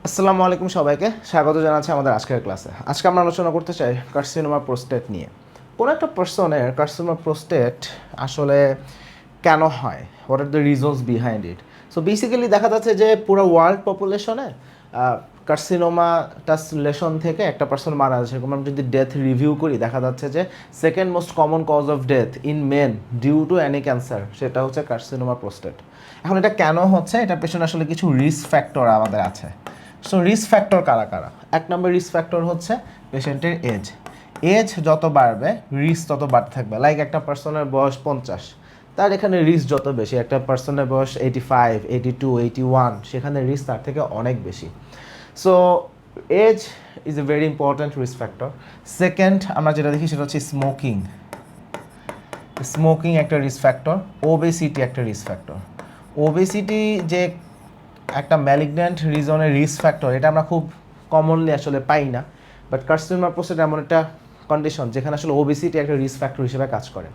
আসসালামু আলাইকুম সবাইকে স্বাগত জানাচ্ছি আমাদের আজকের ক্লাসে। আজকে আমরা আলোচনা করতে চাই কার্সিনোমা প্রোস্টেট নিয়ে। কোন একটা পার্সনের কার্সিনোমা প্রোস্টেট আসলে কেন হয়, what are the reasons behind it. So basically দেখা যাচ্ছে যে পুরো ওয়ার্ল্ড পপুলেশনে কার্সিনোমাটা লেশন থেকে একটা পার্সন মারা যাচ্ছে। এরকম আমরা যদি ডেথ রিভিউ করি দেখা যাচ্ছে যে second most common cause of death in men due to any cancer, সেটা হচ্ছে কার্সিনোমা প্রোস্টেট। এখন এটা কেন হচ্ছে, এটার পেছনে আসলে কিছু রিস্ক ফ্যাক্টর আমাদের আছে। সো রিস্ক ফ্যাক্টর কারা কারা? এক নম্বর রিস্ক ফ্যাক্টর হচ্ছে পেশেন্টের এজ। এজ যত বাড়বে রিস্ক তত বাড়তে থাকবে। লাইক একটা পার্সনের বয়স 50, তার এখানে রিস্ক যত বেশি। একটা পার্সনের বয়স 85, 82, 81, সেখানে রিস্ক তার থেকে অনেক বেশি। So age is a very important risk factor. Second আমরা যেটা দেখি সেটা হচ্ছে স্মোকিং। স্মোকিং একটা রিস্ক ফ্যাক্টর। ওবেসিটি একটা রিস্ক ফ্যাক্টর। ওবেসিটি যে একটা ম্যালিগন্যান্ট রিজনের রিস্ক ফ্যাক্টর, এটা আমরা খুব কমনলি আসলে পাই না, বাট কার্সিনোমা প্রোস্টেট এমন একটা কন্ডিশন যেখানে আসলে ওবেসিটি একটা রিস্ক ফ্যাক্টর হিসেবে কাজ করে।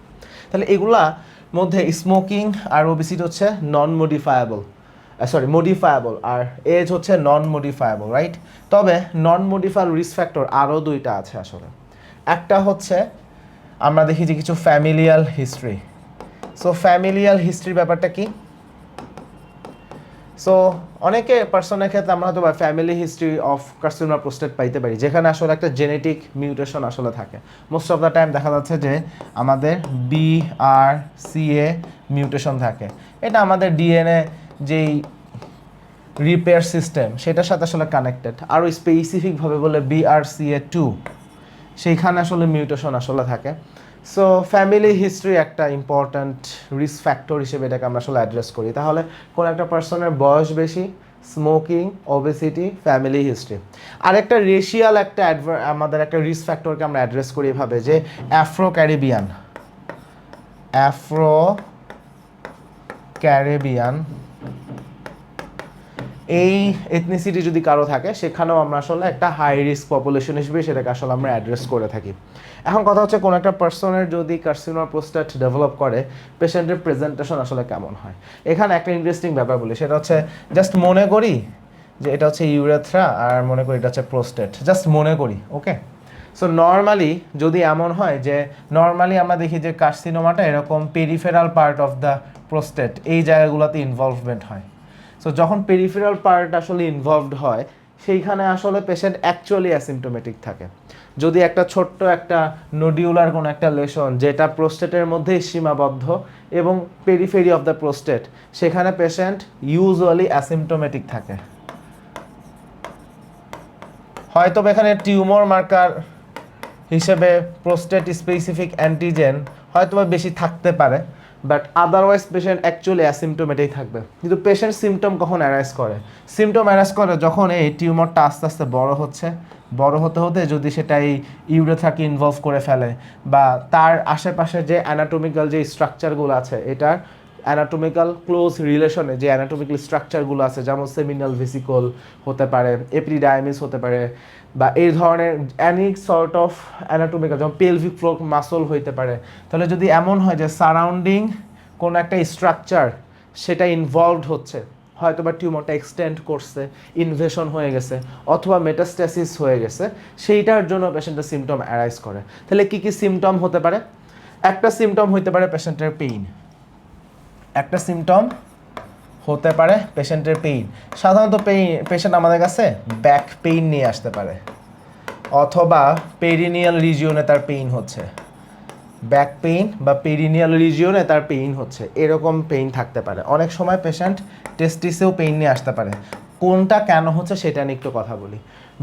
তাহলে এগুলা মধ্যে স্মোকিং আর ওবেসিটি হচ্ছে নন মডিফায়েবল, মডিফায়েবল, আর এজ হচ্ছে নন মডিফায়েবল, রাইট? তবে নন মডিফায়েবল রিস্ক ফ্যাক্টর আরও দুইটা আছে আসলে। একটা হচ্ছে আমরা দেখি যে কিছু ফ্যামিলিয়াল হিস্ট্রি। সো ফ্যামিলিয়াল হিস্ট্রির ব্যাপারটা কি? সো অনেকে পার্সনের ক্ষেত্রে আমরা হয়তো বা family history of carcinoma prostate পাইতে পারি, যেখানে আসলে একটা জেনেটিক মিউটেশন আসলে থাকে। মোস্ট অফ দ্য টাইম দেখা যাচ্ছে যে আমাদের BRCA মিউটেশন থাকে। এটা আমাদের ডিএনএ যেই রিপেয়ার সিস্টেম সেটার সাথে আসলে কানেক্টেড। আরও স্পেসিফিকভাবে বলে BRCA2, সেইখানে আসলে মিউটেশন আসলে থাকে। সো ফ্যামিলি হিস্ট্রি একটা ইম্পর্ট্যান্ট রিস্ক ফ্যাক্টর হিসেবে এটাকে আমরা আসলে অ্যাড্রেস করি। তাহলে কোনো একটা পার্সনের বয়স বেশি, স্মোকিং, ওবেসিটি, ফ্যামিলি হিস্ট্রি। আরেকটা রেশিয়াল একটা আমাদের একটা রিস্ক ফ্যাক্টরকে আমরা অ্যাড্রেস করি এভাবে যে আফ্রো ক্যারিবিয়ান এই এথনিসিটি যদি কারো থাকে, সেখানেও আমরা আসলে একটা হাই রিস্ক পপুলেশন হিসেবে সেটাকে আসলে আমরা অ্যাড্রেস করে থাকি। এখন কথা হচ্ছে কোনো একটা পার্সনের যদি কার্সিনোমা প্রোস্টেট ডেভেলপ করে, পেশেন্টের প্রেজেন্টেশন আসলে কেমন হয়। এখানে একটা ইন্টারেস্টিং ব্যাপার বলি, সেটা হচ্ছে জাস্ট মনে করি যে এটা হচ্ছে ইউরেথ্রা আর মনে করি এটা হচ্ছে প্রোস্টেট, জাস্ট মনে করি, ওকে? সো নর্মালি যদি এমন হয় যে নর্মালি আমরা দেখি যে কার্সিনোমাটা এরকম peripheral part of the prostate এই জায়গাগুলোতে ইনভলভমেন্ট হয়। সো যখন পেরিফেরাল পার্ট আসলে ইনভলভড হয়, সেইখানে আসলে পেশেন্ট অ্যাকচুয়ালি অ্যাসিমটোমেটিক থাকে। যদি একটা ছোট্ট একটা নোডিউলার কোনো একটা লেশন যেটা প্রোস্টেটের মধ্যেই সীমাবদ্ধ এবং পেরিফেরি অফ দ্য প্রোস্টেট, সেখানে পেশেন্ট ইউজুয়ালি অ্যাসিমটোমেটিক থাকে। হয়তো এখানে টিউমার মার্কার হিসেবে প্রোস্টেট স্পেসিফিক অ্যান্টিজেন হয়তো বেশি থাকতে পারে, but otherwise patient actually asymptomatic থাকবে। কিন্তু পেশেন্ট সিমটম কখন অ্যারাইজ করে? সিমটম অ্যারাইজ করে যখন এই টিউমারটা আস্তে আস্তে বড় হচ্ছে, বড় হতে হতে যদি সেটা এই ইউরেথ্রাকে ইনভলভ করে ফেলে, বা তার আশেপাশে যে অ্যানাটমিক্যাল যে স্ট্রাকচারগুলো আছে, এটার অ্যানাটমিক্যাল ক্লোজ রিলেশনে যে অ্যানাটমিক্যাল স্ট্রাকচারগুলো আছে, যেমন সেমিনাল ভেসিকল হতে পারে, এপিডাইমিস হতে পারে, বা এই ধরনের অ্যানি সর্ট অফ অ্যানাটমিক্যাল যেমন পেলভিক ফ্লোর মাসল হইতে পারে। তাহলে যদি এমন হয় যে সারাউন্ডিং কোনো একটা স্ট্রাকচার সেটা ইনভলভড হচ্ছে, হয়তো বা টিউমারটা এক্সটেন্ড করছে, ইনভেশন হয়ে গেছে, অথবা মেটাস্ট্যাসিস হয়ে গেছে, সেইটার জন্য পেশেন্টের সিমটম অ্যারাইজ করে। তাহলে কী কী সিমটম হতে পারে? একটা সিমটম হইতে পারে পেশেন্টের পেইন। একটা সিমটম হতে পারে পেশেন্টের পেইন। সাধারণত পেশেন্ট আমাদের কাছে ব্যাক পেইন নিয়ে আসতে পারে, অথবা পেরিনিয়াল রিজিওনে তার পেইন হচ্ছে, ব্যাক পেইন বা পেরিনিয়াল রিজিওনে তার পেইন হচ্ছে, এরকম পেইন থাকতে পারে। অনেক সময় পেশেন্ট টেস্টিসেও পেইন নিয়ে আসতে পারে। কোনটা কেন হচ্ছে সেটা নিয়ে একটু কথা বলি।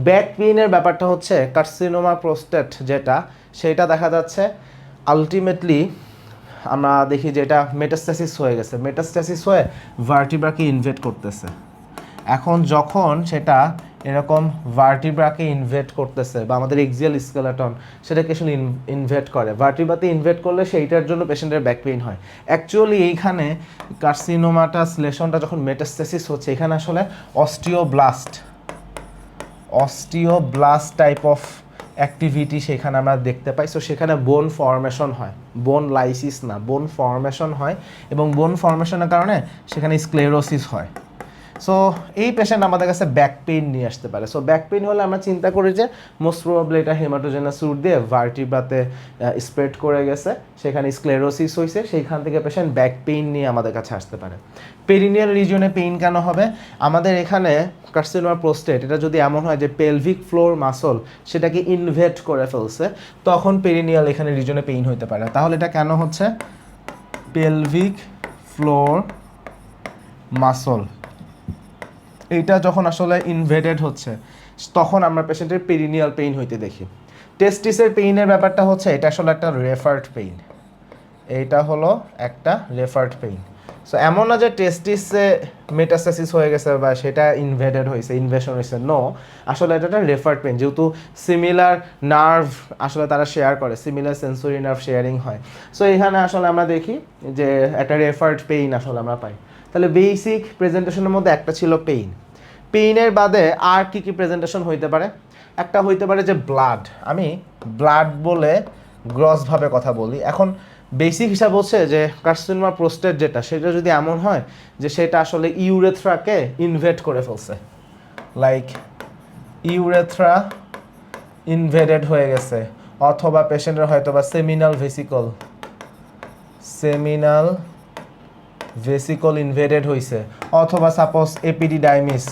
ব্যাক পেইনের ব্যাপারটা হচ্ছে কার্সিনোমা প্রোস্টেট যেটা, সেটা দেখা যাচ্ছে আলটিমেটলি আমরা দেখি যে এটা মেটাস্ট্যাসিস হয়ে গেছে, মেটাস্ট্যাসিস হয়ে ভার্টিব্রাকে ইনভেট করতেছে। এখন যখন সেটা এরকম ভার্টিব্রাকে ইনভেট করতেছে বা আমাদের এক্সিয়াল স্কেলেটন সেটাকে আসলে ইনভেট করে, ভার্টিব্রাতে ইনভেট করলে সেইটার জন্য পেশেন্টের ব্যাক পেইন হয়। অ্যাকচুয়ালি এইখানে কার্সিনোমাটাস লেশনটা যখন মেটাস্ট্যাসিস হচ্ছে, এখানে আসলে অস্টিওব্লাস্ট টাইপ অফ অ্যাক্টিভিটি সেখানে আমরা দেখতে পাই। সো সেখানে বোন ফর্মেশন হয়, বোন লাইসিস না, বোন ফর্মেশন হয়, এবং বোন ফর্মেশনের কারণে সেখানে স্ক্লেরোসিস হয়। সো এই পেশেন্ট আমাদের কাছে ব্যাক পেইন নিয়ে আসতে পারে। সো ব্যাক পেইন হলে আমরা চিন্তা করি যে মোস্ট প্রবাবলি এটা হেমাটোজেনাস রুট দিয়ে ভার্টিব্রাতে স্প্রেড করে গেছে, সেখানে স্ক্লেরোসিস হয়েছে, সেইখান থেকে পেশেন্ট ব্যাক পেইন নিয়ে আমাদের কাছে আসতে পারে। পেরিনিয়াল রিজিয়নে পেইন কেন হবে? আমাদের এখানে কার্সিনোমা প্রোস্টেট এটা যদি এমন হয় যে পেলভিক ফ্লোর মাসল সেটাকে ইনভেট করে ফেলছে, তখন পেরিনিয়াল এখানে রিজিয়নে পেইন হতে পারে। তাহলে এটা কেন হচ্ছে? পেলভিক ফ্লোর মাসল এইটা যখন আসলে ইনভেটেড হচ্ছে তখন আমরা পেশেন্টের পেরিনিয়াল পেইন হইতে দেখি। টেস্টিসের পেইনের ব্যাপারটা হচ্ছে এটা আসলে একটা রেফার্ড পেইন, এইটা হলো একটা রেফার্ড পেইন। সো এমন না যে টেস্টিসে মেটাস্টাসিস হয়ে গেছে বা সেটা ইনভেডেড হয়েছে, ইনভেশন হয়েছে, নো, আসলে এটা একটা রেফার্ড পেইন। যেহেতু সিমিলার নার্ভ আসলে তারা শেয়ার করে, সিমিলার সেন্সরি নার্ভ শেয়ারিং হয়, সো এখানে আসলে আমরা দেখি যে একটা রেফার্ড পেইন আসলে আমরা পাই। তাহলে বেসিক প্রেজেন্টেশনের মধ্যে একটা ছিল পেইন। পেইনের বাদে আর কি কি প্রেজেন্টেশন হইতে পারে? একটা হইতে পারে যে ব্লাড। আমি ব্লাড বলে গ্রসভাবে কথা বলি। এখন বেসিক হিসাব হচ্ছে যে কার্সিনোমা প্রোস্টেট যেটা, সেটা যদি এমন হয় যে সেটা আসলে ইউরেথ্রাকে ইনভেট করে ফেলছে, লাইক ইউরেথ্রা ইনভেডেড হয়ে গেছে, অথবা পেশেন্টের হয়তো বা সেমিনাল ভেসিকল ইনভেডেড হয়েছে, অথবা সাপোজ এপিডিডাইমিস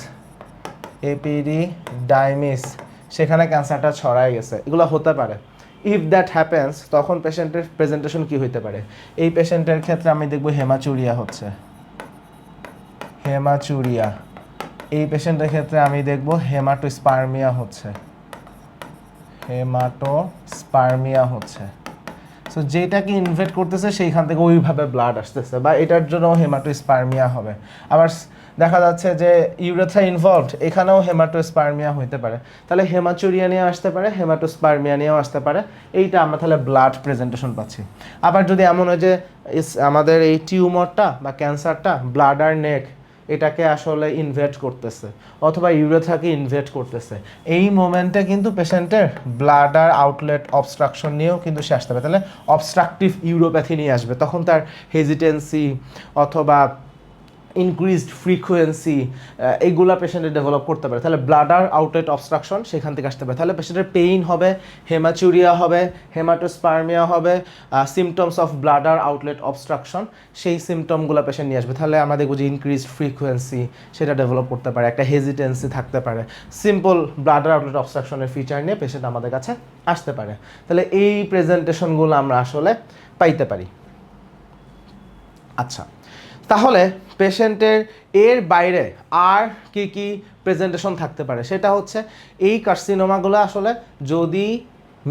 সেখানে ক্যান্সারটা ছড়ায় গেছে, এগুলো হতে পারে। ইফ দ্যাট হ্যাপেন্স তখন পেশেন্টের প্রেজেন্টেশন কি হইতে পারে? এই পেশেন্টের ক্ষেত্রে আমি দেখব হেমাচুরিয়া হচ্ছে, হেমাচুরিয়া। এই পেশেন্টের ক্ষেত্রে আমি দেখব হেমাটোস্পার্মিয়া হচ্ছে। সো যেটাকে ইনভেট করতেছে সেইখান থেকে ওইভাবে ব্লাড আসতেছে, বা এটার জন্য হেমাটোস্পার্মিয়া হবে। আবার দেখা যাচ্ছে যে ইউরেথ্রা ইনভলভড, এখানেও হেমাটোস্পার্মিয়া হইতে পারে। তাহলে হেমাচুরিয়া নিয়ে আসতে পারে, হেমাটোস্পার্মিয়া নিয়েও আসতে পারে। এইটা আমরা তাহলে ব্লাড প্রেজেন্টেশন পাচ্ছি। আবার যদি এমন হয় যে আমাদের এই টিউমারটা বা ক্যান্সারটা ব্লাডার নেক এটাকে আসলে ইনভেট করতেছে, অথবা ইউরেথ্রাকে ইনভেট করতেছে, এই মোমেন্টে কিন্তু পেশেন্টের ব্লাডার আউটলেট অবস্ট্রাকশন নিয়েও কিন্তু সে আসতে পারে। তাহলে অবস্ট্রাকটিভ ইউরোপ্যাথি নিয়ে আসবে, তখন তার হেজিটেন্সি অথবা ইনক্রিজড ফ্রিকোয়েন্সি এইগুলা পেশেন্টের ডেভেলপ করতে পারে। তাহলে ব্লাডার আউটলেট অবস্ট্রাকশন সেখান থেকে আসতে পারে। তাহলে পেশেন্টের পেইন হবে, হেমাচুরিয়া হবে, হেমাটোস্পার্মিয়া হবে, symptoms of bladder outlet obstruction, সেই সিমটমগুলো পেশেন্ট নিয়ে আসবে। তাহলে আমরা দেখব যে ইনক্রিজড ফ্রিকোয়েন্সি সেটা ডেভেলপ করতে পারে, একটা হেজিটেন্সি থাকতে পারে, সিম্পল ব্লাডার আউটলেট অবস্ট্রাকশনের ফিচার নিয়ে পেশেন্ট আমাদের কাছে আসতে পারে। তাহলে এই প্রেজেন্টেশনগুলো আমরা আসলে পাইতে পারি। আচ্ছা, তাহলে পেশেন্টের এর বাইরে আর কি কি প্রেজেন্টেশন থাকতে পারে? সেটা হচ্ছে এই কার্সিনোমাগুলো আসলে যদি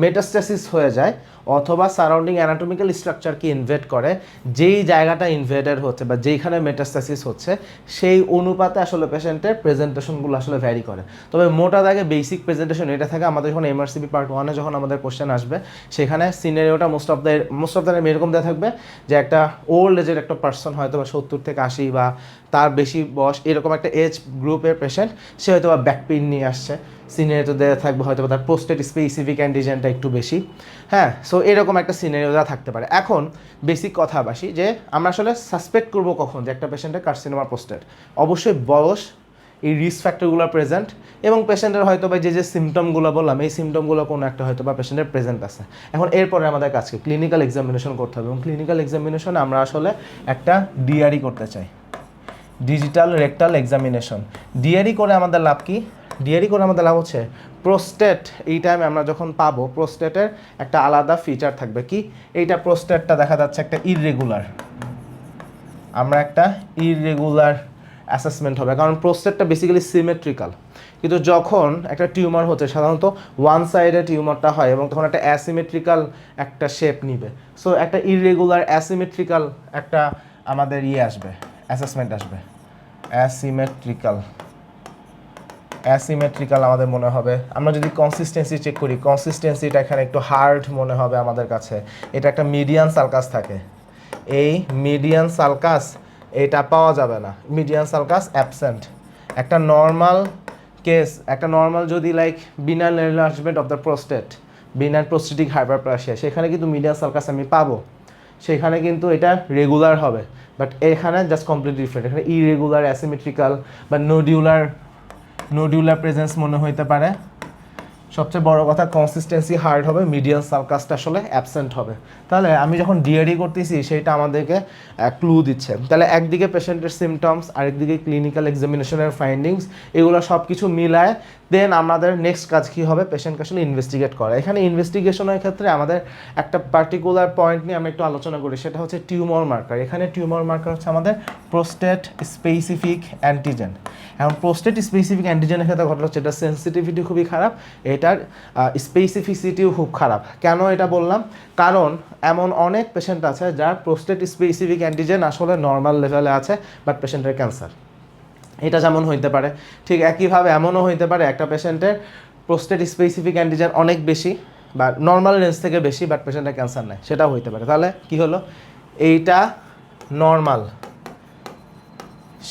মেটাস্টাসিস হয়ে যায় অথবা সারাউন্ডিং অ্যানাটমিক্যাল স্ট্রাকচারকে ইনভেড করে, যেই জায়গাটা ইনভেডেড হচ্ছে বা যেইখানে মেটাস্টাসিস হচ্ছে সেই অনুপাতে আসলে পেশেন্টের প্রেজেন্টেশনগুলো আসলে ভ্যারি করে। তবে মোটা দাগে বেসিক প্রেজেন্টেশন এটা থাকে। আমাদের যখন এমআরসিবি পার্ট 1-এ যখন আমাদের কোশ্চেন আসবে সেখানে সিনারিওটা মোস্ট অফ দ্য টাইম এরকম দেওয়া থাকবে যে একটা ওল্ড এজের একটা পার্সন, হয়তো বা 70 থেকে 80 বা তার বেশি বয়স, এরকম একটা এজ গ্রুপের পেশেন্ট, সে হয়তো বা ব্যাক পেইন নিয়ে আসছে, সিনারিওতে দেওয়া থাকবে হয়তো বা তার প্রোস্টেট স্পেসিফিক অ্যান্টিজেনটা একটু বেশি। হ্যাঁ, সো এরকম একটা সিনারিও থাকতে পারে। এখন বেসিক কথা বাসি যে আমরা আসলে সাসপেক্ট করবো কখন যে একটা পেশেন্টের কার্সিনোমা প্রোস্টেট? অবশ্যই বয়স, এই রিস্ক ফ্যাক্টরগুলো প্রেজেন্ট, এবং পেশেন্টের হয়তো বা যে সিমটমগুলো বললাম এই সিমটমগুলো কোনো একটা হয়তো বা পেশেন্টের প্রেজেন্ট আছে। এখন এরপরে আমাদের কাজকে ক্লিনিক্যাল এক্সামিনেশন করতে হবে, এবং ক্লিনিক্যাল এক্সামিনেশনে আমরা আসলে একটা ডিআরই করতে চাই, ডিজিটাল রেকটাল এক্সামিনেশন। ডিআরই করে আমাদের লাভ কি? ডিআরই করে আমাদের লাভ হচ্ছে প্রোস্টেট এই টাইমে আমরা যখন পাবো, প্রোস্টেটের একটা আলাদা ফিচার থাকবে। কি? এইটা প্রোস্টেটটা দেখা যাচ্ছে একটা ইররেগুলার, আমরা একটা ইররেগুলার অ্যাসেসমেন্ট হবে, কারণ প্রোস্টেটটা বেসিক্যালি সিমেট্রিক্যাল। কিন্তু যখন একটা টিউমার হচ্ছে, সাধারণত ওয়ান সাইডে টিউমারটা হয় এবং তখন একটা অ্যাসিমেট্রিক্যাল একটা শেপ নিবে। সো একটা ইররেগুলার অ্যাসিমেট্রিক্যাল একটা আমাদের আসবে, অ্যাসেসমেন্ট আসবে। অ্যাসিমেট্রিক্যাল আমাদের মনে হবে। আমরা যদি কনসিস্টেন্সি চেক করি, কনসিস্টেন্সিটা এখানে একটু হার্ড মনে হবে আমাদের কাছে। এটা একটা মিডিয়ান সালকাস থাকে, এই মিডিয়ান সালকাস এটা পাওয়া যাবে না, মিডিয়ান সালকাস অ্যাবসেন্ট। একটা নর্মাল কেস, একটা নর্মাল যদি like Binail enlargement of the prostate, Binail prostatic hyperplasia, সেখানে কিন্তু মিডিয়ান সালকাস আমি পাবো। সেখানে কিন্তু এটা রেগুলার হবে, বাট এখানে জাস্ট কমপ্লিটলি ডিফারেন্ট। এখানে ইরেগুলার, অ্যাসিমেট্রিক্যাল বা নোডিউলার প্রেজেন্স মনে হইতে পারে। সবচেয়ে বড় কথা কনসিস্টেন্সি হার্ড হবে, মিডিয়াল সালকাসটা আসলে অ্যাবসেন্ট হবে। তাহলে আমি যখন ডিআরই করতেছি সেটা আমাদেরকে ক্লু দিচ্ছে। তাহলে একদিকে পেশেন্টের সিমটমস, আরেকদিকে ক্লিনিক্যাল এক্সামিনেশনের ফাইন্ডিংস, এগুলো সব কিছু মিলায় দেন আমাদের নেক্সট কাজ কী হবে, পেশেন্টকে আসলে ইনভেস্টিগেট করা। এখানে ইনভেস্টিগেশনের ক্ষেত্রে আমাদের একটা পার্টিকুলার পয়েন্ট নিয়ে আমরা একটু আলোচনা করি, সেটা হচ্ছে টিউমার মার্কার। এখানে টিউমার মার্কার হচ্ছে আমাদের প্রোস্টেট স্পেসিফিক অ্যান্টিজেন। এখন প্রোস্টেট স্পেসিফিক অ্যান্টিজেনের ক্ষেত্রে ঘটনা হচ্ছে এটার সেন্সিটিভিটি খুবই খারাপ, এটার স্পেসিফিসিটিও খুব খারাপ। কেন এটা বললাম? কারণ এমন অনেক পেশেন্ট আছে যার প্রোস্টেট স্পেসিফিক অ্যান্টিজেন আসলে নর্মাল লেভেলে আছে, বাট পেশেন্টের ক্যান্সার। এটা যেমন হইতে পারে, ঠিক একইভাবে এমনও হইতে পারে একটা পেশেন্টের প্রোস্টেট স্পেসিফিক অ্যান্টিজেন অনেক বেশি বা নর্মাল রেঞ্জ থেকে বেশি, বাট পেশেন্টের ক্যান্সার নেই, সেটাও হইতে পারে। তাহলে কি হলো, এইটা নর্মাল,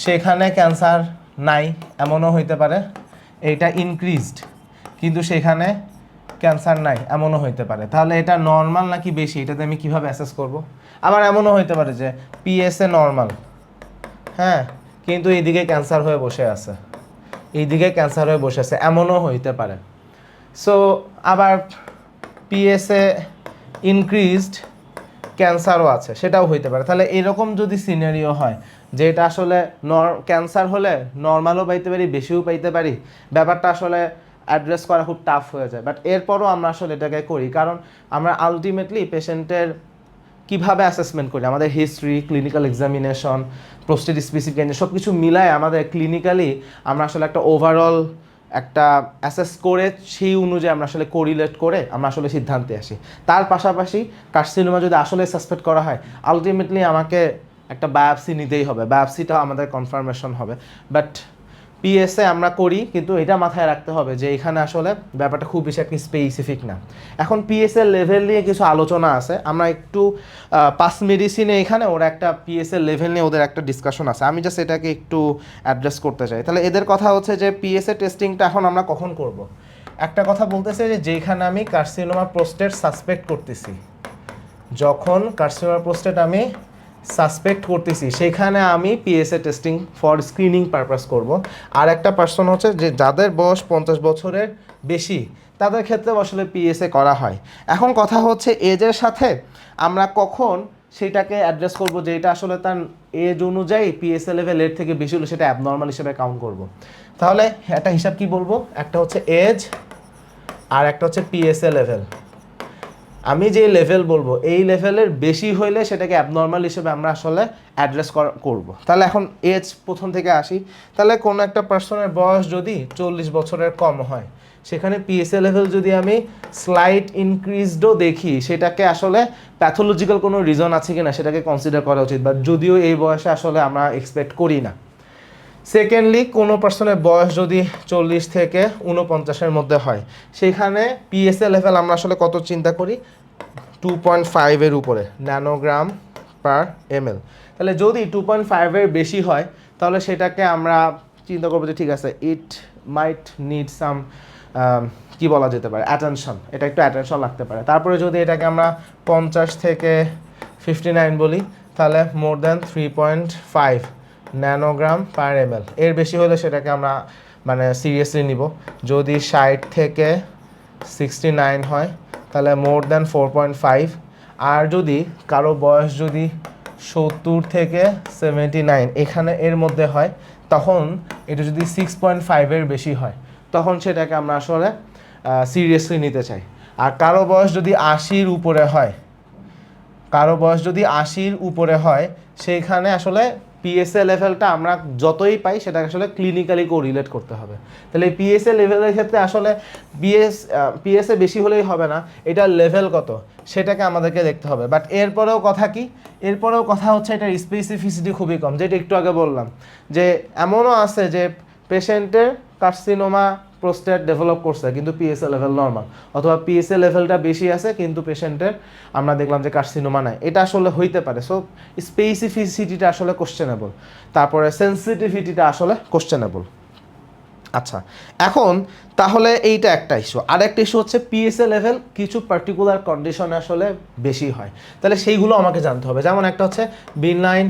সেখানে ক্যান্সার নাই, এমনও হইতে পারে। এইটা ইনক্রিজড কিন্তু সেখানে ক্যান্সার নাই, এমনও হইতে পারে। তাহলে এটা নর্মাল নাকি বেশি, এটাতে আমি কিভাবে অ্যাসেস করব? আবার এমনও হইতে পারে যে পিএসএ নর্মাল, হ্যাঁ, কিন্তু এইদিকে ক্যান্সার হয়ে বসে আছে, এইদিকে ক্যান্সার হয়ে বসে আছে, এমনও হইতে পারে। সো আবার পিএসএ ইনক্রিজড, ক্যান্সারও আছে, সেটাও হইতে পারে। তাহলে এরকম যদি সিনারিও হয় যে এটা আসলে ক্যান্সার হলে নর্মালও পাইতে পারি, বেশিও পাইতে পারি, ব্যাপারটা আসলে অ্যাড্রেস করা খুব টাফ হয়ে যায়। বাট এরপরও আমরা আসলে এটাকে করি, কারণ আমরা আলটিমেটলি পেশেন্টের কীভাবে অ্যাসেসমেন্ট করি, আমাদের history, clinical examination, prostate specific সব কিছু মিলায় আমাদের ক্লিনিক্যালি আমরা আসলে একটা ওভারঅল একটা অ্যাসেস করে সেই অনুযায়ী আমরা আসলে কোরিলেট করে আমরা আসলে সিদ্ধান্তে আসি। তার পাশাপাশি কার্সিনোমা যদি আসলে সাসপেক্ট করা হয়, আলটিমেটলি আমাকে একটা বায়োপসি নিতেই হবে, বায়োপসিটাও আমাদের কনফার্মেশন হবে। বাট পিএসএ আমরা করি, কিন্তু এটা মাথায় রাখতে হবে যে এখানে আসলে ব্যাপারটা খুব বেশি একটা স্পেসিফিক না। এখন পিএসএ লেভেল নিয়ে কিছু আলোচনা আছে, আমরা একটু পাস মেডিসিনে এখানে ওরা একটা পিএসএ লেভেল নিয়ে ওদের একটা ডিসকাশন আছে, আমি জাস্ট এটাকে একটু অ্যাড্রেস করতে চাই। তাহলে এদের কথা হচ্ছে যে পিএসএ টেস্টিংটা এখন আমরা কখন করব। একটা কথা বলতেছে যে যেখানে আমি কার্সিনোমা প্রোস্টেট সাসপেক্ট করতেছি, যখন কার্সিনোমা প্রোস্টেট আমি সাসপেক্ট করতেছি সেখানে আমি পিএসএ টেস্টিং ফর স্ক্রিনিং পারপাস করব। আর একটা পার্সন হচ্ছে যে যাদের বয়স 50 বছরের বেশি, তাদের ক্ষেত্রে আসলে পিএসএ করা হয়। এখন কথা হচ্ছে এজের সাথে আমরা কখন সেটাকে অ্যাড্রেস করব যে এটা আসলে তার এজ অনুযায়ী পিএসএ লেভেল এর থেকে বেশি হলে সেটা অ্যাবনর্মাল হিসেবে কাউন্ট করব। তাহলে একটা হিসাব কি বলবো, একটা হচ্ছে এজ আর একটা হচ্ছে পিএসএ লেভেল। আমি যে লেভেল বলবো এই লেভেলের বেশি হইলে সেটাকে অ্যাবনর্মাল হিসেবে আমরা আসলে অ্যাড্রেস করব। তাহলে এখন এজ প্রথম থেকে আসি। তাহলে কোনো একটা পার্সনের বয়স যদি 40 বছরের কম হয়, সেখানে পিএসএ লেভেল যদি আমি স্লাইট ইনক্রিজডও দেখি, সেটাকে আসলে প্যাথোলজিক্যাল কোনো রিজন আছে কিনা সেটাকে কনসিডার করা উচিত, বাট যদিও এই বয়সে আসলে আমরা এক্সপেক্ট করি না। সেকেন্ডলি, কোনো পার্সনের বয়স যদি 40 থেকে 49-এর মধ্যে হয়, সেখানে পিএসএ লেভেল আমরা আসলে কত চিন্তা করি, 2.5-এর উপরে ন্যানোগ্রাম পার এমএল। তাহলে যদি 2.5-এর বেশি হয়, তাহলে সেটাকে আমরা চিন্তা করবো যে ঠিক আছে, ইট মাইট নিড সাম কি বলা যেতে পারে, অ্যাটেনশন, এটা একটু অ্যাটেনশন লাগতে পারে। তারপরে যদি এটাকে আমরা 50 থেকে 59 বলি, তাহলে মোর দ্যান 3.5 ন্যানোগ্রাম পার এমএল। এর বেশি হলে সেটাকে আমরা মানে সিরিয়াসলি নিব। যদি 60 থেকে 69 হয়, তাহলে মোর দ্যান 4.5। আর যদি কারো বয়স যদি 70 থেকে 79 এখানে এর মধ্যে হয়, তখন এটা যদি 6.5-এর বেশি হয়, তখন সেটাকে আমরা আসলে সিরিয়াসলি নিতে চাই। আর কারো বয়স যদি 80-র উপরে হয়, কারো বয়স যদি 80-র উপরে হয়, সেইখানে আসলে পিএসএ লেভেলটা আমরা যতই পাই সেটাকে আসলে ক্লিনিক্যালি কোরিলেট করতে হবে। তাহলে এই পিএসএ লেভেলের ক্ষেত্রে আসলে পিএসএ বেশি হলেই হবে না, এটার লেভেল কত সেটাকে আমাদেরকে দেখতে হবে। বাট এরপরেও কথা কি, এরপরেও কথা হচ্ছে এটার স্পেসিফিসিটি খুবই কম, যেটা একটু আগে বললাম যে এমনও আছে যে পেশেন্টের কার্সিনোমা প্রোস্টেট ডেভেলপ করছে কিন্তু পিএসএ লেভেল নর্মাল, অথবা পিএসএ লেভেলটা বেশি আছে কিন্তু পেশেন্টের আমরা দেখলাম যে কার্সিনোমা নাই, এটা আসলে হইতে পারে। সো স্পেসিফিসিটিটা আসলে কোশ্চেনেবল, তারপরে সেন্সিটিভিটিটা আসলে কোশ্চেনেবল। আচ্ছা, এখন তাহলে এইটা একটা ইস্যু। আর একটা ইস্যু হচ্ছে পিএসএ লেভেল কিছু পার্টিকুলার কন্ডিশনে আসলে বেশি হয়, তাহলে সেইগুলো আমাকে জানতে হবে। যেমন একটা হচ্ছে বিনাইন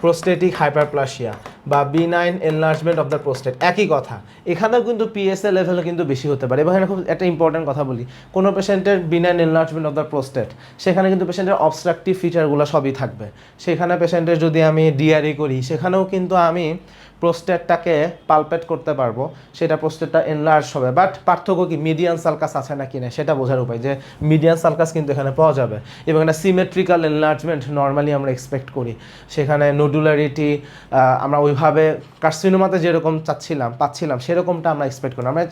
প্রোস্টেটিক হাইপারপ্লাসিয়া বা benign enlargement of the prostate, একই কথা। এখানেও কিন্তু পিএসএ লেভেলে কিন্তু বেশি হতে পারে। এবং এখানে খুব একটা ইম্পর্টেন্ট কথা বলি, কোনো পেশেন্টের benign enlargement of the prostate, সেখানে কিন্তু পেশেন্টের অবস্ট্রাকটিভ ফিচারগুলো সবই থাকবে। সেখানে পেশেন্টের যদি আমি ডিআরই করি, সেখানেও কিন্তু আমি প্রোস্টেটটাকে পালপেট করতে পারবো, সেটা প্রোস্টেটটা এনলার্জ হবে। বাট পার্থক্য কি, মিডিয়ান সালকাস আছে নাকি না সেটা বোঝার উপায়, যে মিডিয়ান সালকাস কিন্তু এখানে পাওয়া যাবে। এবং একটা সিমেট্রিক্যাল এনলার্জমেন্ট নর্মালি আমরা এক্সপেক্ট করি। সেখানে নোডুলারিটি আমরা ওইভাবে কার্সিনোমাতে যেরকম পাচ্ছিলাম সেরকমটা আমরা এক্সপেক্ট করি। আমরা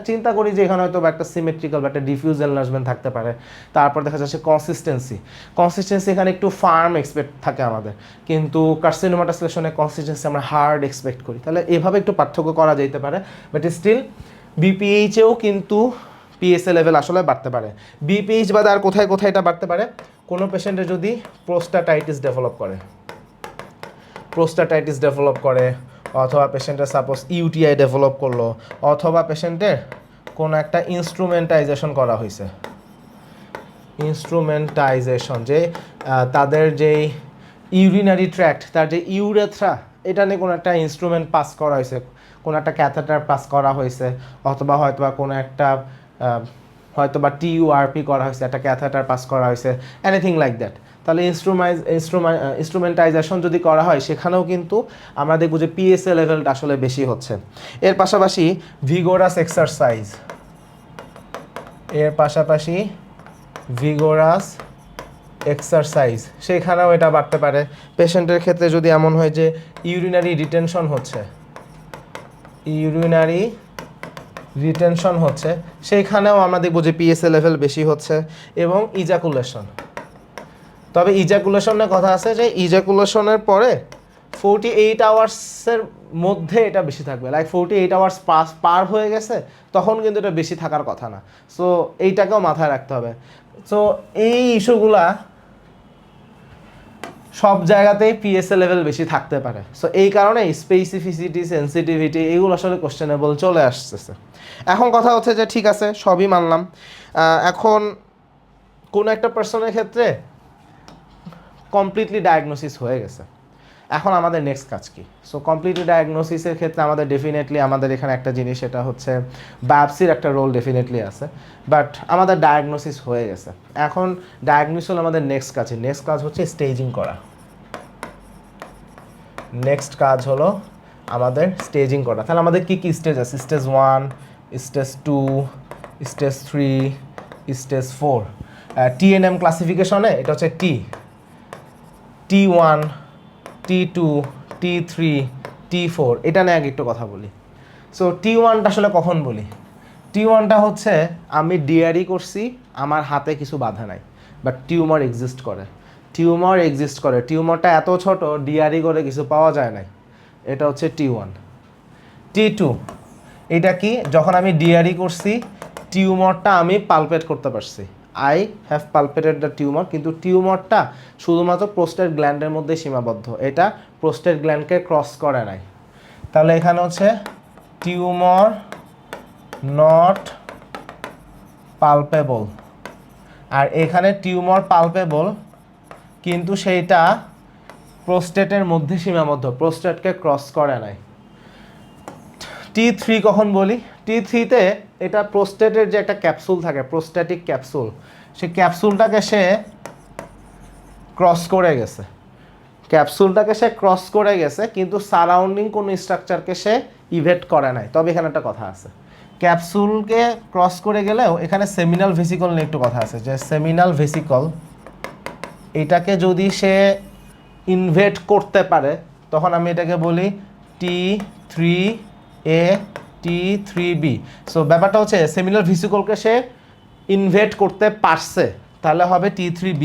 চিন্তা করি যে এখানে হয়তো একটা সিমেট্রিক্যাল বা একটা ডিফিউজ এনলার্জমেন্ট থাকতে পারে। তারপর দেখা যাচ্ছে কনসিস্টেন্সি এখানে একটু ফার্ম এক্সপেক্ট থাকে আমাদের, কিন্তু কার্সিনোমাটাসলেশনে কনসিস্টেন্সি আমরা হার্ড এক্সপেক্ট করি। তাহলে এভাবে একটু পার্থক্য করা যেতে পারে। বাট স্টিল বিপিএইচেও কিন্তু পিএসএ লেভেল আসলে বাড়তে পারে। বিপিএইচ বাদে আর কোথায় কোথায় এটা বাড়তে পারে, কোনো পেশেন্টের যদি প্রোস্টাটাইটিস ডেভেলপ করে, অথবা পেশেন্টের সাপোজ ইউটিআই ডেভেলপ করলো, অথবা পেশেন্টের কোনো একটা ইনস্ট্রুমেন্টাইজেশন করা হয়েছে, যে তাদের যেই ইউরিনারি ট্র্যাক্ট, তার যে ইউরেথ্রা, এটা নিয়ে কোনো একটা ইনস্ট্রুমেন্ট পাস করা হয়েছে, কোনো একটা ক্যাথেটার পাস করা হয়েছে, অথবা হয়তোবা কোনো একটা হয়তোবা টিইউআরপি করা হয়েছে, একটা ক্যাথেটার পাস করা হয়েছে, এনিথিং লাইক দ্যাট। তাহলে ইনস্ট্রুমেন্টাইজেশন যদি করা হয়, সেখানেও কিন্তু আমরা দেখব যে পিএসএ লেভেলটা আসলে বেশি হচ্ছে। এর পাশাপাশি ভিগোরাস এক্সারসাইজ, সেখানেও এটা বাড়তে পারে। পেশেন্টের ক্ষেত্রে যদি এমন হয় যে ইউরিনারি রিটেনশন হচ্ছে, সেইখানেও আমরা দেখব যে পিএসএ লেভেল বেশি হচ্ছে। এবং ইজাকুলেশন, তবে ইজাকুলেশনের কথা আছে যে ইজাকুলেশনের পরে 48 আওয়ার্সের মধ্যে এটা বেশি থাকবে। লাইক 48 আওয়ার্স পার হয়ে গেছে তখন কিন্তু এটা বেশি থাকার কথা না। সো এইটাকেও মাথায় রাখতে হবে। সো এই ইস্যুগুলা সব জায়গাতেই পিএসএ লেভেল বেশি থাকতে পারে। সো এই কারণে স্পেসিফিসিটি, সেন্সিটিভিটি এগুলো আসলে কোশ্চেনেবল চলে আসতেছে। এখন কথা হচ্ছে যে ঠিক আছে, সবই মানলাম। এখন কোনো একটা পার্সনের ক্ষেত্রে কমপ্লিটলি ডায়াগনোসিস হয়ে গেছে, এখন আমাদের নেক্সট কাজ কি? সো কমপ্লিটলি ডায়াগনোসিসের ক্ষেত্রে আমাদের ডেফিনেটলি আমাদের এখানে একটা জিনিস, সেটা হচ্ছে বায়োপসির একটা রোল ডেফিনেটলি আছে। বাট আমাদের ডায়াগনোসিস হয়ে গেছে, এখন ডায়াগনোসিস হলো আমাদের নেক্সট কাজ হচ্ছে স্টেজিং করা। তাহলে আমাদের কি কি স্টেজ আছে? Stage 1, stage 2, stage 3, stage 4। TNM ক্লাসিফিকেশনে এটা হচ্ছে T1, T2, T3, T4, এটা নিয়ে আগে একটু কথা বলি। সো T1টা আসলে কখন বলি? T1টা হচ্ছে আমি ডিআরই করছি, আমার হাতে কিছু বাধা নাই, বাট টিউমার এক্সিস্ট করে। টিউমারটা এত ছোট, ডিআরই করে কিছু পাওয়া যায় নাই, এটা হচ্ছে T1। T2, এটা কি? যখন আমি ডিআরই করছি, টিউমারটা আমি পালপেট করতে পারছি, আই হ্যাভ পালপেটেড দ্য টিউমার, কিন্তু টিউমারটা শুধুমাত্র প্রোস্টেট গ্ল্যান্ডের মধ্যে সীমাবদ্ধ, এটা প্রোস্টেট গ্ল্যান্ডকে ক্রস করে নাই। তাহলে এখানে হচ্ছে টিউমার নট পালপেবল, আর এখানে টিউমার পালপেবল, কিন্তু সেইটা প্রোস্টেটের মধ্যে সীমাবদ্ধ, প্রোস্টেটকে ক্রস করে নাই। T3 কখন বলি? T3-তে এটা প্রোস্টেটের যে একটা ক্যাপসুল থাকে, প্রোস্ট্যাটিক ক্যাপসুল, সেই ক্যাপসুলটাকে সে ক্রস করে গেছে, কিন্তু সারাউন্ডিং কোনো স্ট্রাকচারকে সে ইভেট করে নাই। তবে এখানে একটা কথা আছে, ক্যাপসুলকে ক্রস করে গেলেও এখানে সেমিনাল ভেসিকল নিয়ে একটু কথা আছে, যে সেমিনাল ভেসিকল এটাকে যদি সে ইনভেট করতে পারে, তখন আমি এটাকে বলি T3A, T3B। সো ব্যাপারটা হচ্ছে সেমিনাল ভেসিকলকে সে ইনভেট করতে পারছে, তাহলে হবে T3B।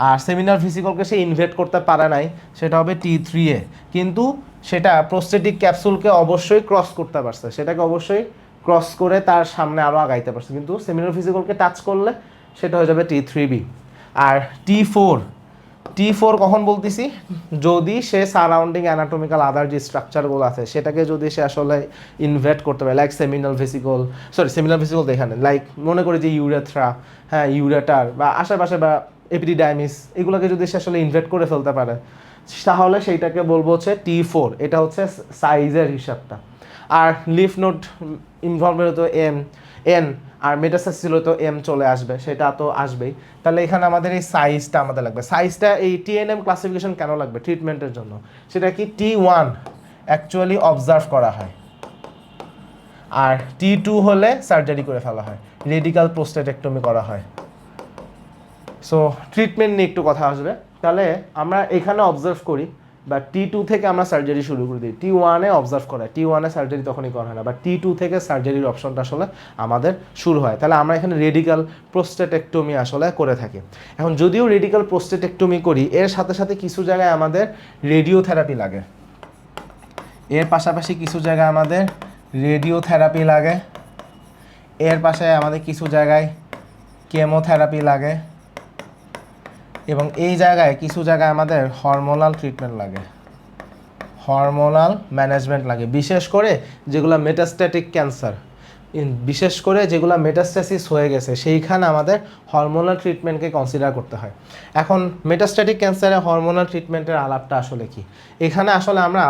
আর সেমিনাল ভেসিকলকে সে ইনভেট করতে পারে নাই, সেটা হবে T3A। কিন্তু সেটা প্রোস্টেটিক ক্যাপসুলকে অবশ্যই ক্রস করতে পারছে, সেটাকে অবশ্যই ক্রস করে তার সামনে আরও আগাইতে পারছে, কিন্তু সেমিনাল ভেসিকলকে টাচ করলে সেটা হয়ে যাবে T3B। আর T4, T4 কখন বলতেছি, যদি সে সারাউন্ডিং অ্যানাটমিক্যাল আদার যে স্ট্রাকচারগুলো আছে সেটাকে যদি সে আসলে ইনভেট করতে পারে, like seminal vesicle, seminal vesicle এখানে লাইক মনে করি যে ইউরেথ্রা, হ্যাঁ ইউরেটার বা আশেপাশে বা এপিডিডাইমিস, এগুলোকে যদি সে আসলে ইনভেট করে ফেলতে পারে তাহলে সেইটাকে বলবো হচ্ছে T4। এটা হচ্ছে সাইজের হিসাবটা। আর লিফ নোড ইনভলভমেন্ট হতো এন, আর মেটাস্টাসিস হলে তো এম চলে আসবে, সেটা তো আসবেই। তাহলে এখানে আমাদের এই সাইজটা আমাদের লাগবে। সাইজটা এই TNM ক্লাসিফিকেশন কেন লাগবে ট্রিটমেন্টের জন্য, সেটা কি T1 অ্যাকচুয়ালি অবজার্ভ করা হয়, আর T2 হলে সার্জারি করে ফেলা হয়, রেডিক্যাল প্রোস্টেটেক্টমি করা হয়। সো ট্রিটমেন্ট নিয়ে একটু কথা আসবে। তাহলে আমরা এখানে অবজার্ভ করি বা T2 থেকে আমরা সার্জারি শুরু করে দিই। T1 অবজার্ভ করা হয়, T1 সার্জারি তখনই করা হয় না, বা T2 থেকে সার্জারির অপশনটা আসলে আমাদের শুরু হয়। তাহলে আমরা এখানে রেডিক্যাল প্রোস্টেটেক্টমি আসলে করে থাকি। এখন যদিও রেডিক্যাল প্রোস্টেটেক্টমি করি, এর সাথে সাথে কিছু জায়গায় আমাদের রেডিওথেরাপি লাগে, এর পাশাপাশি কিছু জায়গায় আমাদের রেডিওথেরাপি লাগে, এর পাশে আমাদের কিছু জায়গায় কেমোথেরাপি লাগে, এবং এই জায়গায় কিছু জায়গায় আমাদের হরমোনাল ট্রিটমেন্ট লাগে, হরমোনাল ম্যানেজমেন্ট লাগে, বিশেষ করে যেগুলো মেটাস্ট্যাটিক ক্যান্সার, বিশেষ করে যেগুলো মেটাস্ট্যাসিস হয়ে গেছে সেইখানে আমাদের হরমোনাল ট্রিটমেন্টকে কনসিডার করতে হয়। এখন মেটাস্ট্যাটিক ক্যান্সারে হরমোনাল ট্রিটমেন্টের আলাপটা আসলে কি, এখানে আসলে আমরা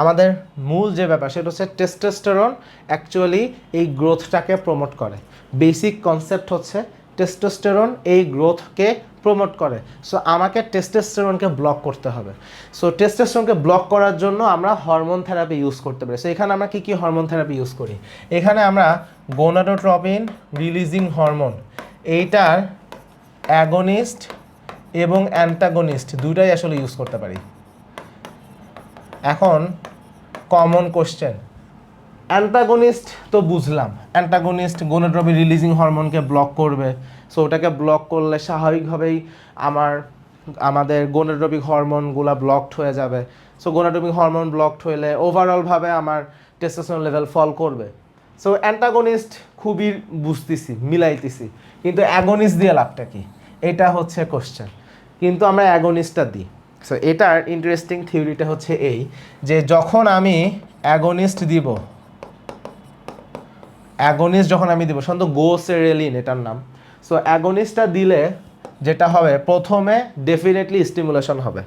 আমাদের মূল যে ব্যাপার সেটা হচ্ছে টেস্টোস্টেরন অ্যাকচুয়ালি এই গ্রোথটাকে প্রমোট করে। বেসিক কনসেপ্ট হচ্ছে টেস্টোস্টেরন এই গ্রোথকে প্রমোট করে। সো আমাকে টেস্টোস্টেরনকে ব্লক করতে হবে। সো টেস্টোস্টেরনকে ব্লক করার জন্য আমরা হরমোন থেরাপি ইউজ করতে পারি। সো এখানে আমরা কী হরমোন থেরাপি ইউজ করি, এখানে আমরা গোনাডোট্রপিন রিলিজিং হরমোন এইটার অ্যাগনিস্ট এবং অ্যান্টাগনিস্ট দুইটাই আসলে ইউজ করতে পারি। এখন কমন কোশ্চেন, অ্যান্টাগনিস্ট তো বুঝলাম, অ্যান্টাগনিস্ট গোনাডোট্রপিন রিলিজিং হরমোনকে ব্লক করবে। সো ওটাকে ব্লক করলে স্বাভাবিকভাবেই আমাদের গোনাডোট্রপিক হরমোনগুলো ব্লকড হয়ে যাবে। সো গোনাডোট্রপিক হরমোন ব্লকড হলে ওভারঅলভাবে আমার টেস্টোস্টেরন লেভেল ফল করবে। সো অ্যান্টাগনিস্ট খুবই বুঝতেছি, মিলাইতেছি, কিন্তু অ্যাগনিস্ট দিয়ে লাভটা কি, এটা হচ্ছে কোশ্চেন। কিন্তু আমরা অ্যাগনিস্টটা দিই। সো এটার ইন্টারেস্টিং থিওরিটা হচ্ছে এই যে যখন আমি অ্যাগনিস্ট দিব, অ্যাগনিস্ট যখন আমি দিব, সাধারণত গোসেরেলিন এটার নাম। সো অ্যাগনিস্টটা দিলে যেটা হবে, প্রথমে ডেফিনেটলি স্টিমুলেশন হবে,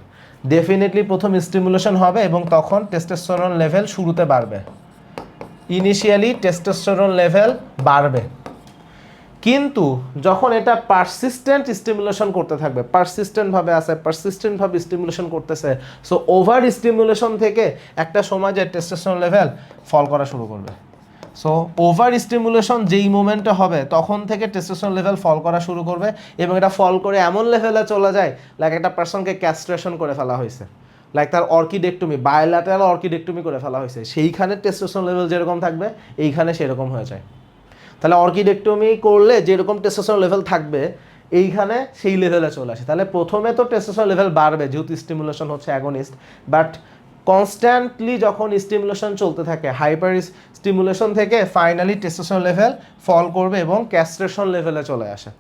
ডেফিনেটলি প্রথম স্টিমুলেশন হবে এবং তখন টেস্টোস্টেরন লেভেল শুরুতে বাড়বে, ইনিশিয়ালি টেস্টোস্টেরন লেভেল বাড়বে। কিন্তু যখন এটা পারসিস্টেন্ট স্টিমুলেশন করতে থাকবে, পারসিস্টেন্টভাবে স্টিমুলেশন করতেছে, সো ওভার স্টিমুলেশন থেকে একটা সময় যে টেস্টোস্টেরন লেভেল ফল করা শুরু করবে। সো ওভার স্টিমুলেশন যেই মোমেন্টে হবে তখন থেকে টেস্টোস্টেরন লেভেল ফল করা শুরু করবে, এবং এটা ফল করে এমন লেভেলে চলে যায় লাইক একটা পার্সনকে ক্যাস্ট্রেশন করে ফেলা হয়েছে, লাইক তার অর্কিডেক্টমি, বায়োল্যাটারাল অর্কিডেক্টমি করে ফেলা হয়েছে, সেইখানে টেস্টোস্টেরন লেভেল যেরকম থাকবে এইখানে সেরকম হয়ে যায়। তাহলে অর্কিডেক্টমি করলে যেরকম টেস্টোস্টেরন লেভেল থাকবে এইখানে সেই লেভেলে চলে আসে। তাহলে প্রথমে তো টেস্টোস্টেরন লেভেল বাড়বে যেহেতু স্টিমুলেশন হচ্ছে অ্যাগনিস্ট, বাট কনস্ট্যান্টলি যখন স্টিমুলেশন চলতে থাকে, হাইপার স্টিমুলেশন থেকে ফাইনালি টেস্টোস্টেরন লেভেল ফল করবে এবং ক্যাস্ট্রেশন লেভেলে চলে আসে।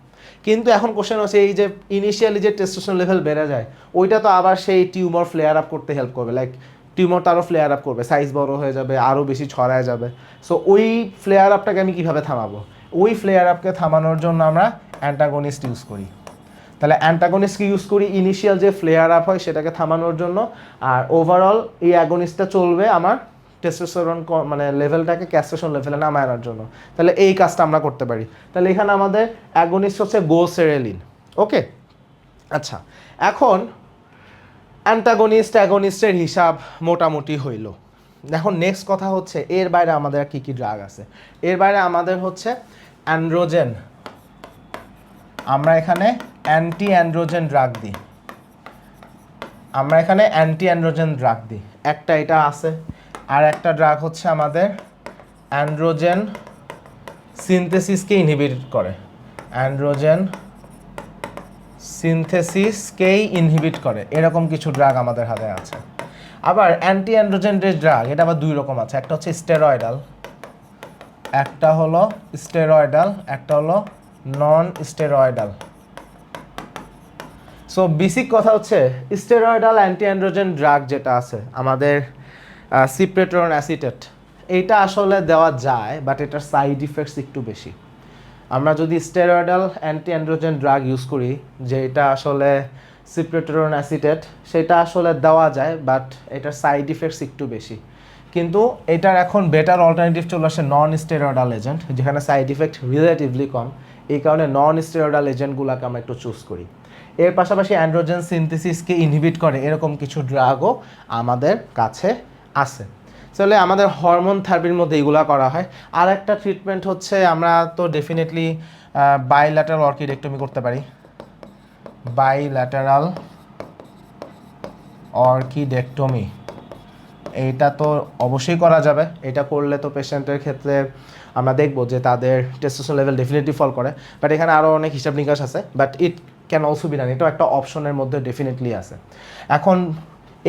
কিন্তু এখন কোশ্চেন হচ্ছে এই যে ইনিশিয়ালি যে টেস্টোস্টেরন লেভেল বেড়ে যায় ওইটা তো আবার সেই টিউমার ফ্লেয়ার আপ করতে হেল্প করবে, লাইক টিউমারটা আরও ফ্লেয়ার আপ করবে, সাইজ বড় হয়ে যাবে, আরও বেশি ছড়ায় যাবে। সো ওই ফ্লেয়ার আপটাকে আমি কীভাবে থামাবো, ওই ফ্লেয়ার আপকে থামানোর জন্য আমরা অ্যান্টাগনিস্ট ইউজ করি। তাহলে অ্যান্টাগনিস্টকে ইউজ করি ইনিশিয়াল যে ফ্লেয়ার আপ হয় সেটাকে থামানোর জন্য, আর ওভারঅল এই অ্যাগনিস্টটা চলবে আমার টেস্টোস্টেরন মানে লেভেলটাকে ক্যাস্ট্রেশন লেভেলে নামায় আনার জন্য। তাহলে এই কাজটা আমরা করতে পারি। তাহলে এখানে আমাদের অ্যাগনিস্ট হচ্ছে গোসেরেলিন। ওকে, আচ্ছা, এখন অ্যান্টাগনিস্টের হিসাব মোটামুটি হইল। এখন নেক্সট কথা হচ্ছে এর বাইরে আমাদের কী কী ড্রাগ আছে। এর বাইরে আমাদের হচ্ছে অ্যান্ড্রোজেন, আমরা এখানে অ্যান্টি অ্যান্ড্রোজেন ড্রাগ দিই, একটা এটা আছে। আর একটা ড্রাগ হচ্ছে আমাদের অ্যান্ড্রোজেন সিনথেসিসকে ইনহিবিট করে, এরকম কিছু ড্রাগ আমাদের হাতে আছে। আবার অ্যান্টি অ্যান্ড্রোজেন যে ড্রাগ এটা আবার দুই রকম আছে, একটা হচ্ছে স্টেরয়েডাল, একটা হলো নন স্টেরয়েডাল। সো বেসিক কথা হচ্ছে স্টেরয়েডাল অ্যান্টি অ্যান্ড্রোজেন ড্রাগ যেটা আছে আমাদের সিপ্রেটরন অ্যাসিটেট, এইটা আসলে দেওয়া যায় বাট এটার সাইড ইফেক্টস একটু বেশি। আমরা যদি steroidal anti androgen drug use করি যেটা আসলে সিপ্রেটরন অ্যাসিটেট, সেটা আসলে দেওয়া যায় বাট এটার সাইড ইফেক্টস একটু বেশি। কিন্তু এটার এখন বেটার অল্টারনেটিভ চলে আসে নন স্টেরয়েডাল এজেন্ট, যেখানে সাইড ইফেক্ট রিলেটিভলি কম। এই কারণে নন স্টেরয়েডাল এজেন্টগুলোকে আমরা একটু চুজ করি। এর পাশাপাশি অ্যান্ড্রোজেন সিনথেসিসকে ইনহিবিট করে এরকম কিছু ড্রাগও আমাদের কাছে আছে। তাহলে আমাদের হরমোন থেরাপির মধ্যে এগুলা করা হয়। আর একটা ট্রিটমেন্ট হচ্ছে আমরা তো ডেফিনেটলি বাইল্যাটারাল অর্কিডেক্টমি করতে পারি। বাইল্যাটারাল অর্কিডেক্টমি এইটা তো অবশ্যই করা যাবে। এটা করলে তো পেশেন্টের ক্ষেত্রে আমরা দেখবো যে তাদের টেস্টোস্টেরন লেভেল ডেফিনেটলি ফল করে, বাট এখানে আরও অনেক হিসাব নিকাশ আছে, but it can also be done, এটাও একটা অপশনের মধ্যে ডেফিনেটলি আছে। এখন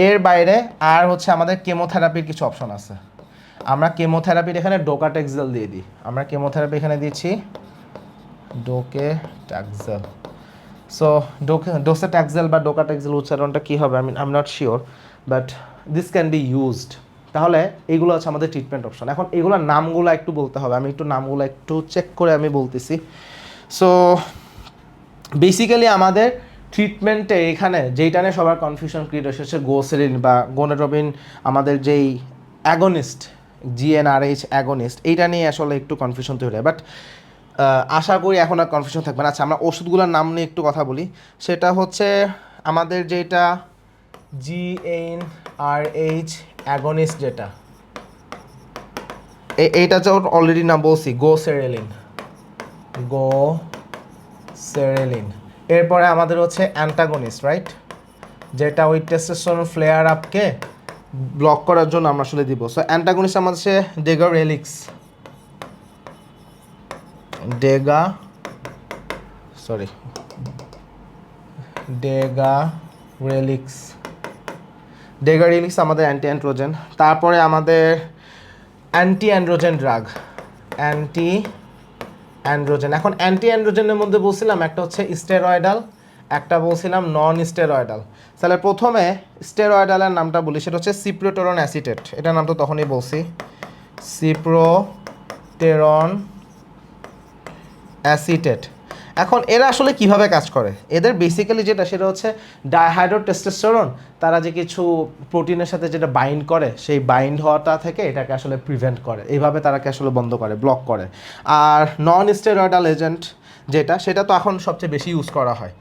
এর বাইরে আর হচ্ছে আমাদের কেমোথেরাপির কিছু অপশন আছে। আমরা কেমোথেরাপির এখানে ডোকাটেক্সেল দিয়ে দিই। আমরা কেমোথেরাপি এখানে দিচ্ছি ডোকেটাক্সেল। সো ডোসেটাক্সেল বা ডোকাটেক্সেল উচ্চারণটা কী হবে I am not sure, but this can be used. তাহলে এইগুলো হচ্ছে আমাদের ট্রিটমেন্ট অপশন। এখন এগুলোর নামগুলো একটু বলতে হবে, আমি একটু নামগুলো একটু চেক করে আমি বলতেছি। সো বেসিক্যালি আমাদের ট্রিটমেন্টে এখানে যেইটা নিয়ে সবার কনফিউশন ক্রিয়েট হচ্ছে হচ্ছে গোসেরিন বা গোনাডোট্রপিন, আমাদের যেই অ্যাগনিস্ট জিএনআরএইচ অ্যাগনিস্ট, এইটা নিয়ে আসলে একটু কনফিউশন তৈরি হয়, বাট আশা করি এখন আর কনফিউশন থাকবে না। আচ্ছা, আমরা ওষুধগুলোর নাম নিয়ে একটু কথা বলি। সেটা হচ্ছে আমাদের যেটা জিএনআরএইচ অ্যাগনিস্ট, যেটা এইটা তো অলরেডি নাম বলছি, গোসেরিলিন। এরপরে আমাদের হচ্ছে অ্যান্টাগনিস্ট, রাইট, যেটা ওই টেস্টোস্টেরন ফ্লেয়ার আপকে ব্লক করার জন্য আমরা আসলে দিব। সো অ্যান্টাগনিস্ট আমাদের হচ্ছে ডেগারেলিক্স, ডেগারেলিক্স আমাদের অ্যান্টি অ্যান্ড্রোজেন। তারপরে আমাদের anti androgen drug, anti androgen. এখন অ্যান্টি অ্যান্ড্রোজেনের মধ্যে বলছিলাম একটা হচ্ছে স্টেরয়েডাল, একটা বলছিলাম নন স্টেরয়েডাল। তাহলে প্রথমে স্টেরয়েডালের নামটা বলি, সেটা হচ্ছে সিপ্রোটেরন অ্যাসিটেট। এটার নাম তো তখনই বলছি, সিপ্রোটেরন অ্যাসিটেট। এখন এরা আসলে কিভাবে কাজ করে, এদের বেসিক্যালি যেটা সেটা হচ্ছে ডাইহাইড্রোটেস্টোস্টেরন, তারা যে কিছু প্রোটিনের সাথে যেটা বাইন্ড করে সেই বাইন্ড হওয়াটা থেকে এটাকে আসলে প্রিভেন্ট করে, এইভাবে তারাকে আসলে বন্ধ করে, ব্লক করে। আর নন স্টেরয়েডাল এজেন্ট যেটা, সেটা তো এখন সবচেয়ে বেশি ইউজ করা হয়।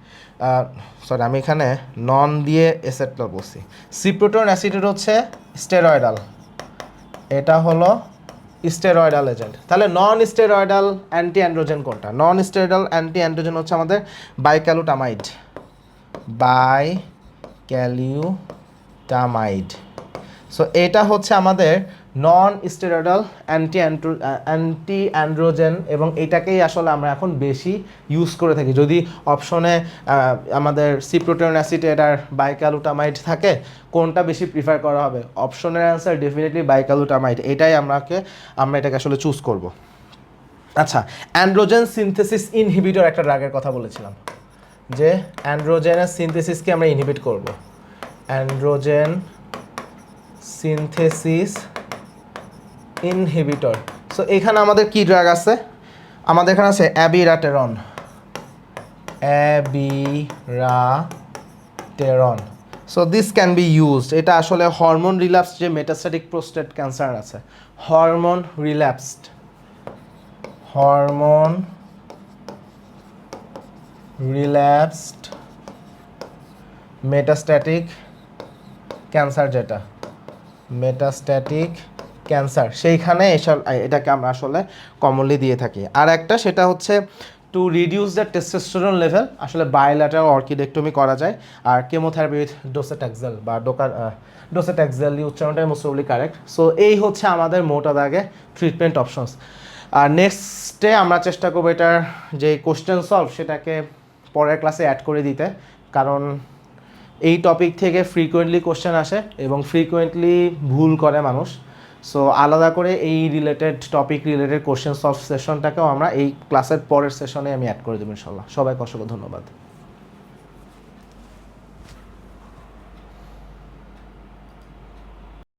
সরি, আমি এখানে নন দিয়ে এসেটটা বলছি। সিপ্রোটেরন অ্যাসিটেট হচ্ছে স্টেরয়েডাল, এটা হলো স্টেরয়েডাল এজেন্ট। তাহলে নন স্টেরয়েডাল অ্যান্টি অ্যান্ড্রোজেন কোনটা? নন স্টেরয়েডাল অ্যান্টি অ্যান্ড্রোজেন হচ্ছে আমাদের বাইক্যালুটামাইড। সো এটা হচ্ছে আমাদের নন স্টেরয়েডাল অ্যান্টি অ্যান্ড্রোজেন, এবং এটাকেই আসলে আমরা এখন বেশি ইউজ করে থাকি। যদি অপশনে আমাদের সিপ্রোটেরন অ্যাসিটেট আর বাইক্যালুটামাইড থাকে, কোনটা বেশি প্রিফার করা হবে? অপশনের অ্যান্সার ডেফিনেটলি বাইক্যালুটামাইড, এটাই আমরা এটাকে আসলে চুজ করব। আচ্ছা, অ্যান্ড্রোজেন সিনথেসিস ইনহিবিটর একটা ড্রাগের কথা বলেছিলাম, যে অ্যান্ড্রোজেনের সিনথেসিসকে আমরা ইনহিবিট করব। Androgen synthesis inhibitor. সো এখানে আমাদের কি ড্রাগ আছে? আমাদের এখানে আছে abiraterone. So this can be used. এটা আসলে হরমোন রিল্যাপস, যে মেটাস্ট্যাটিক প্রোস্টেট ক্যান্সার আছে, হরমোন রিল্যাপসড মেটাস্ট্যাটিক ক্যান্সার, যেটা মেটাস্ট্যাটিক ক্যান্সার, সেইখানে এটাকে আমরা আসলে কমনলি দিয়ে থাকি। আর একটা সেটা হচ্ছে to reduce the testosterone level, আসলে বাইল্যাটারাল অর্কিডেক্টমি করা যায়। আর কেমোথেরাপি উইথ ডোসেটাক্সেল বা ডোসেটাক্সেল, উচ্চারণটাই মোস্ট প্রবলি কারেক্ট। সো এই হচ্ছে আমাদের মোটা দাগে ট্রিটমেন্ট অপশনস। আর নেক্সটে আমরা চেষ্টা করবো এটার যে কোশ্চেন সলভ, সেটাকে পরের ক্লাসে অ্যাড করে দিতে, কারণ এই টপিক থেকে ফ্রিকোয়েন্টলি কোশ্চেন আসে এবং ফ্রিকোয়েন্টলি ভুল করে মানুষ। সো আলাদা করে এই টপিক রিলেটেড কোশ্চেন সলভ সেশনটাকেও আমরা এই ক্লাসের পরের সেশনে আমি অ্যাড করে দেবো ইনশাল্লাহ। সবাইকে অসংখ্য ধন্যবাদ।